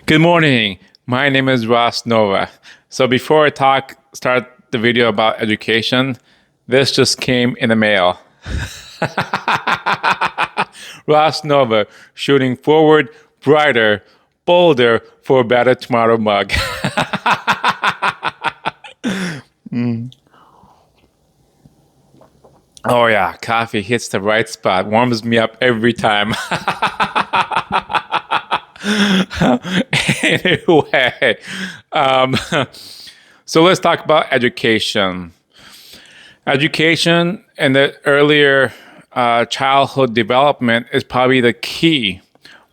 Good morning. My name is Ross Nova. So before start the video about education, this just came in the mail. Ross Nova shooting forward, brighter, bolder for a better tomorrow mug. Oh yeah, coffee hits the right spot, warms me up every time. Anyway, um, so let's talk about education. Education and the earlier childhood development is probably the key,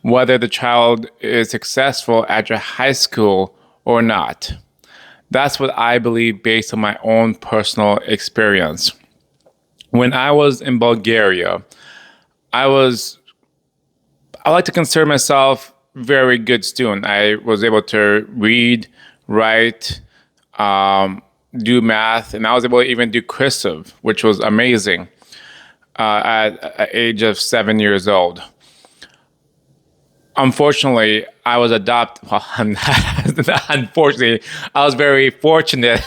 whether the child is successful at your high school or not. That's what I believe based on my own personal experience. When I was in Bulgaria, I like to consider myself very good student. I was able to read, write, do math, and I was able to even do cursive, which was amazing at the age of 7 years old. Unfortunately, I was adopted. Well, unfortunately, I was very fortunate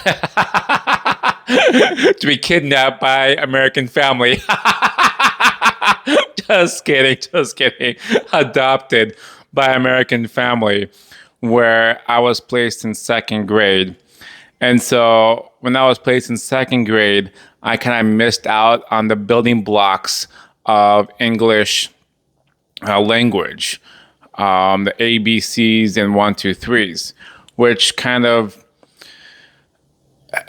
to be kidnapped by American family. Just kidding. Adopted by American family, where I was placed in second grade. And so when I was placed in second grade, I kind of missed out on the building blocks of English language, the ABCs and 1, 2, 3s, which kind of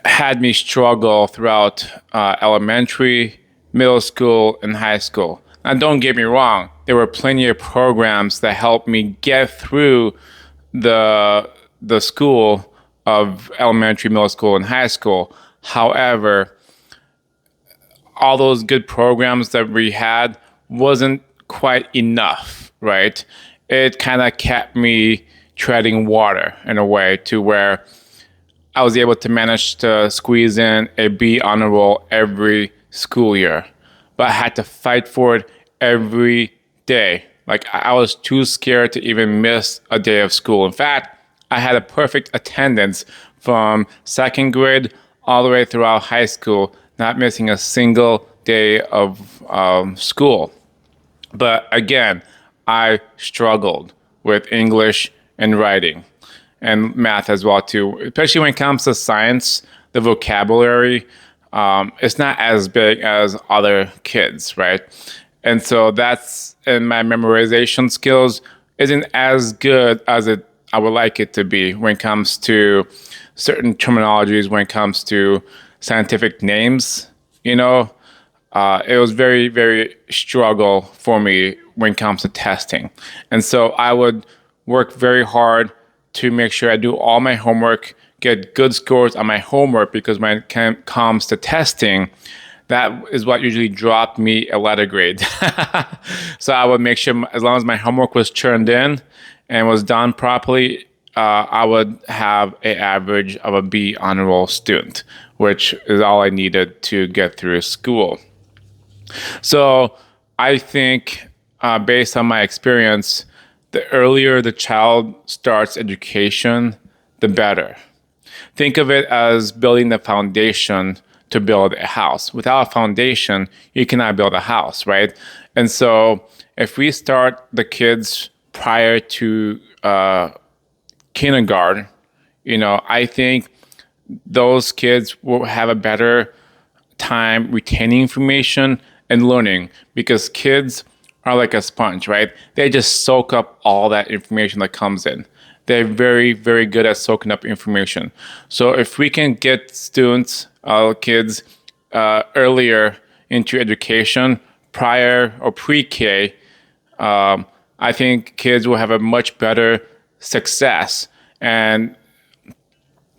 had me struggle throughout elementary, middle school, and high school. Now, don't get me wrong, there were plenty of programs that helped me get through the school of elementary, middle school, and high school. However, all those good programs that we had wasn't quite enough, right? It kind of kept me treading water in a way to where I was able to manage to squeeze in a B honor roll every school year. But I had to fight for it every day. Like I was too scared to even miss a day of school. In fact, I had a perfect attendance from second grade all the way throughout high school, not missing a single day of school. But again, I struggled with English and writing and math as well too, especially when it comes to science. The vocabulary, it's not as big as other kids, right? And so and my memorization skills isn't as good as I would like it to be when it comes to certain terminologies, when it comes to scientific names. It was very, very struggle for me when it comes to testing. And so I would work very hard to make sure I do all my homework, get good scores on my homework, because when it comes to testing, that is what usually dropped me a letter grade. So I would make sure as long as my homework was turned in and was done properly, I would have an average of a B honor roll student, which is all I needed to get through school. So I think based on my experience, the earlier the child starts education, the better. Think of it as building the foundation to build a house. Without a foundation, you cannot build a house, right? And so if we start the kids prior to kindergarten, I think those kids will have a better time retaining information and learning, because kids are like a sponge, right? They just soak up all that information that comes in. They're very, very good at soaking up information. So if we can get students, kids, earlier into education, prior or pre-K, I think kids will have a much better success, and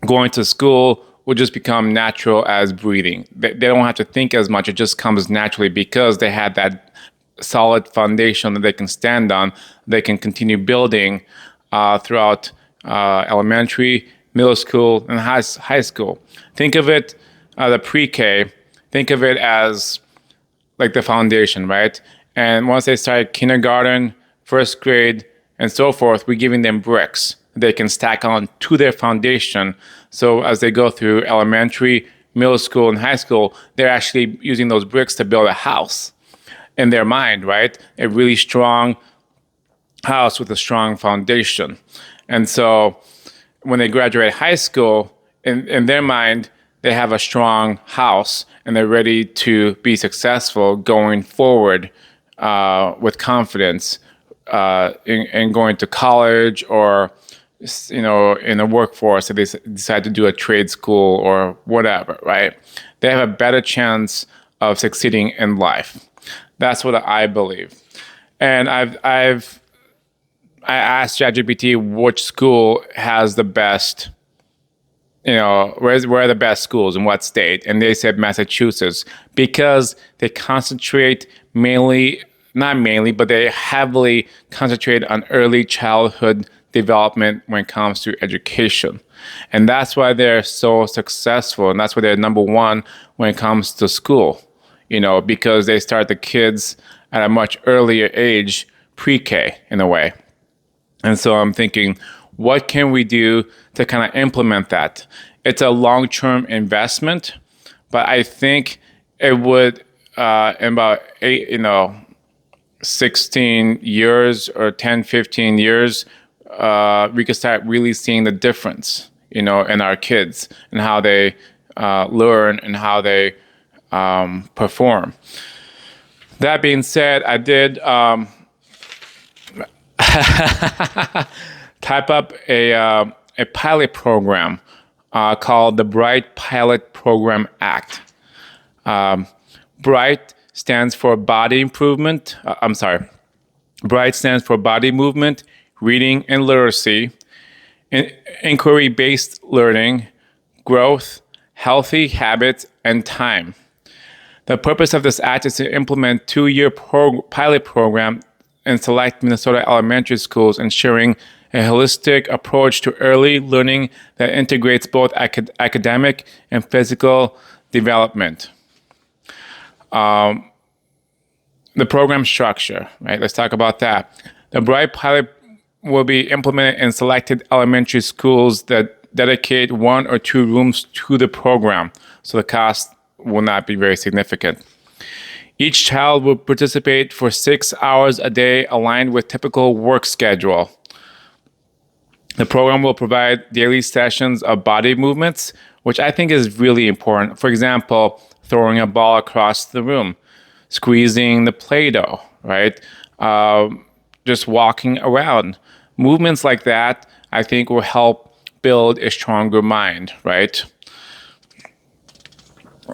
going to school will just become natural as breathing. They don't have to think as much. It just comes naturally because they had that solid foundation that they can stand on. They can continue building throughout elementary, middle school, and high school. Think of it, the pre-K, think of it as like the foundation, right? And once they start kindergarten, first grade, and so forth, we're giving them bricks. they can stack on to their foundation. So as they go through elementary, middle school, and high school, they're actually using those bricks to build a house in their mind, right? A really strong house with a strong foundation. And so when they graduate high school, in their mind, they have a strong house and they're ready to be successful going forward with confidence in going to college, or in the workforce if they decide to do a trade school or whatever, right? They have a better chance of succeeding in life. That's what I believe. And I asked ChatGPT which school has the best, where are the best schools in what state? And they said Massachusetts, because they concentrate not mainly, but they heavily concentrate on early childhood development when it comes to education. And that's why they're so successful. And that's why they're number one when it comes to school, because they start the kids at a much earlier age, pre-K in a way. And so I'm thinking, what can we do to kind of implement that? It's a long-term investment, but I think it would, in about 16 years or 10, 15 years, we could start really seeing the difference, in our kids and how they learn and how they perform. That being said, I did type up a pilot program called the Bright Pilot Program Act. Bright stands for body improvement. Bright stands for body movement, reading and literacy, inquiry-based learning, growth, healthy habits, and time. The purpose of this act is to implement a 2-year pilot program in select Minnesota elementary schools, ensuring a holistic approach to early learning that integrates both academic and physical development. The program structure, right? Let's talk about that. The Bright Pilot will be implemented in selected elementary schools that dedicate 1 or 2 rooms to the program, so the cost will not be very significant. Each child will participate for 6 hours a day, aligned with typical work schedule. The program will provide daily sessions of body movements, which I think is really important. For example, throwing a ball across the room, squeezing the Play-Doh, right? Just walking around. Movements like that, I think, will help build a stronger mind, right?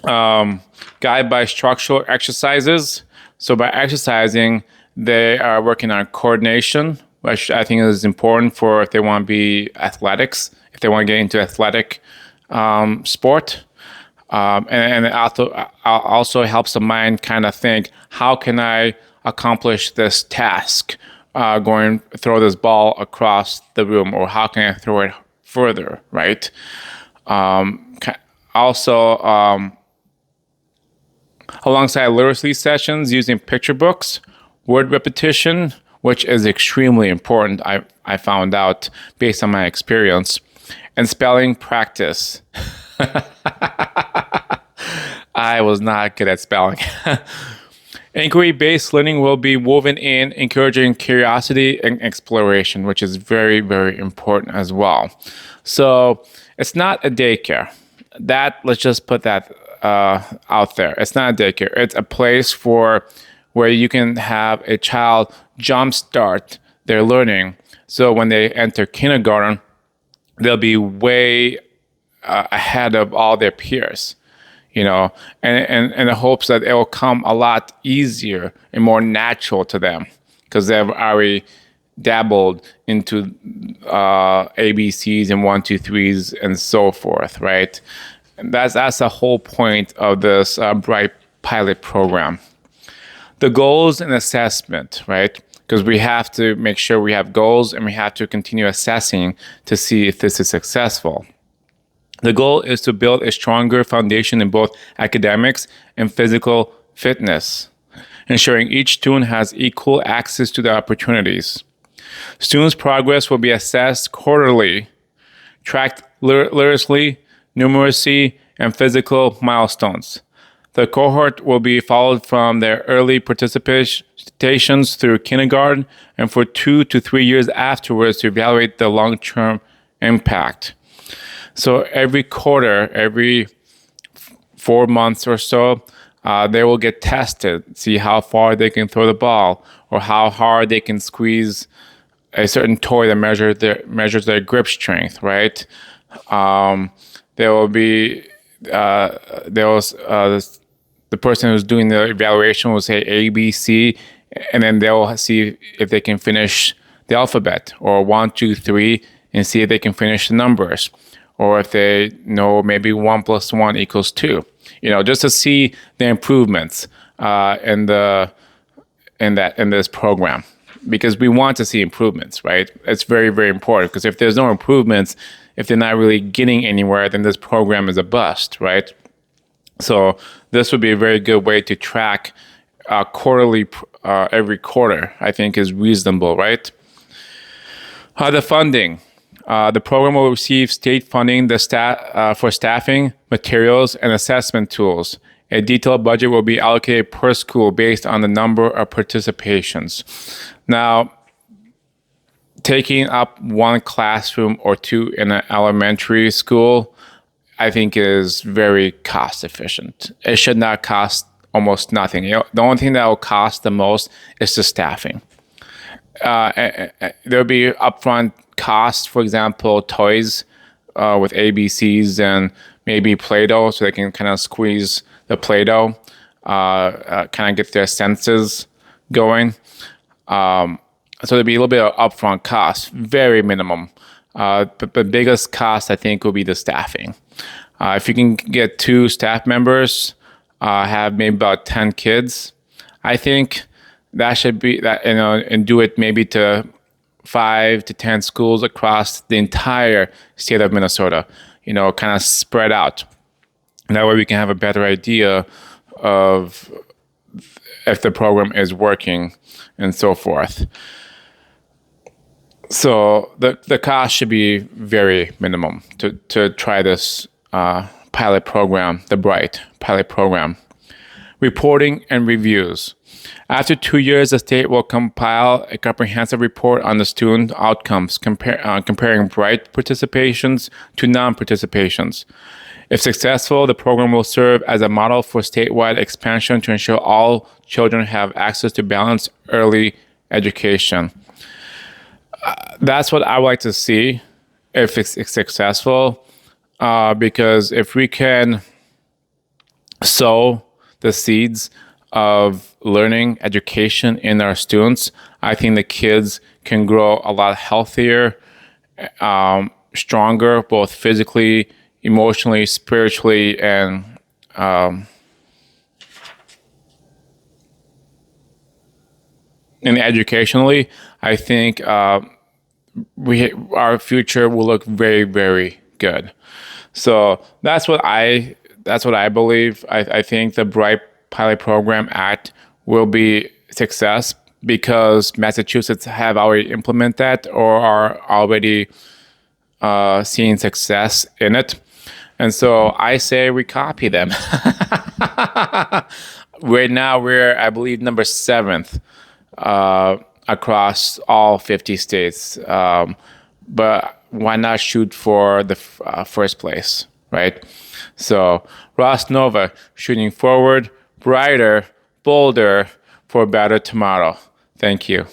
Guided by structural exercises. So by exercising, they are working on coordination, which I think is important for if they want to be athletics, if they want to get into athletic sport. And it also helps the mind kind of think, how can I accomplish this task, throw this ball across the room, or how can I throw it further, right? Alongside literacy sessions using picture books, word repetition, which is extremely important, I found out based on my experience, and spelling practice. I was not good at spelling. Inquiry-based learning will be woven in, encouraging curiosity and exploration, which is very, very important as well. So it's not a daycare. Let's just put that out there. It's not a daycare. It's a place where you can have a child jumpstart their learning. So when they enter kindergarten, they'll be way ahead of all their peers, and in the hopes that it will come a lot easier and more natural to them because they've already dabbled into ABCs and 1, 2, 3s and so forth, right? And that's the whole point of this Bright Pilot program. The goals and assessment, right? Because we have to make sure we have goals and we have to continue assessing to see if this is successful. The goal is to build a stronger foundation in both academics and physical fitness, ensuring each student has equal access to the opportunities. Students' progress will be assessed quarterly, tracked literacy, numeracy, and physical milestones. The cohort will be followed from their early participations through kindergarten and for 2 to 3 years afterwards to evaluate the long-term impact. So every quarter, every 4 months or so, they will get tested, see how far they can throw the ball or how hard they can squeeze a certain toy that measures their grip strength, right? There will be the person who's doing the evaluation will say A, B, C, and then they'll see if they can finish the alphabet, or 1, 2, 3, and see if they can finish the numbers, or if they know maybe 1 + 1 = 2. Just to see the improvements in this program, because we want to see improvements, right? It's very, very important, because if there's no improvements, if they're not really getting anywhere, then this program is a bust, right? So this would be a very good way to track quarterly, every quarter, I think is reasonable, right? The funding. The program will receive state funding for staffing, materials, and assessment tools. A detailed budget will be allocated per school based on the number of participations. Now, taking up one classroom or two in an elementary school, I think is very cost efficient. It should not cost almost nothing. The only thing that will cost the most is the staffing. There'll be upfront costs, for example, toys with ABCs and maybe Play-Doh, so they can kind of squeeze the Play-Doh, kind of get their senses going. So there'll be a little bit of upfront cost, very minimum. But the biggest cost, I think, will be the staffing. If you can get 2 staff members, have maybe about 10 kids, I think that should be that, and do it maybe to 5 to 10 schools across the entire state of Minnesota, kind of spread out. And that way we can have a better idea of if the program is working and so forth. So the cost should be very minimum to try this pilot program, the BRIGHT pilot program. Reporting and reviews. After 2 years, the state will compile a comprehensive report on the student outcomes, comparing BRIGHT participations to non-participations. If successful, the program will serve as a model for statewide expansion to ensure all children have access to balanced early education. That's what I would like to see if it's successful, because if we can sow the seeds of learning, education in our students, I think the kids can grow a lot healthier, stronger, both physically, emotionally, spiritually, and educationally. I think our future will look very, very good. So that's what I believe. I think the BRIGHT Pilot Program Act will be success because Massachusetts have already implemented that or are already seeing success in it. And so I say we copy them. Right now we're, I believe, number 7th across all 50 states. But why not shoot for the first place, right? So Ross Nova, shooting forward, brighter, bolder, for a better tomorrow. Thank you.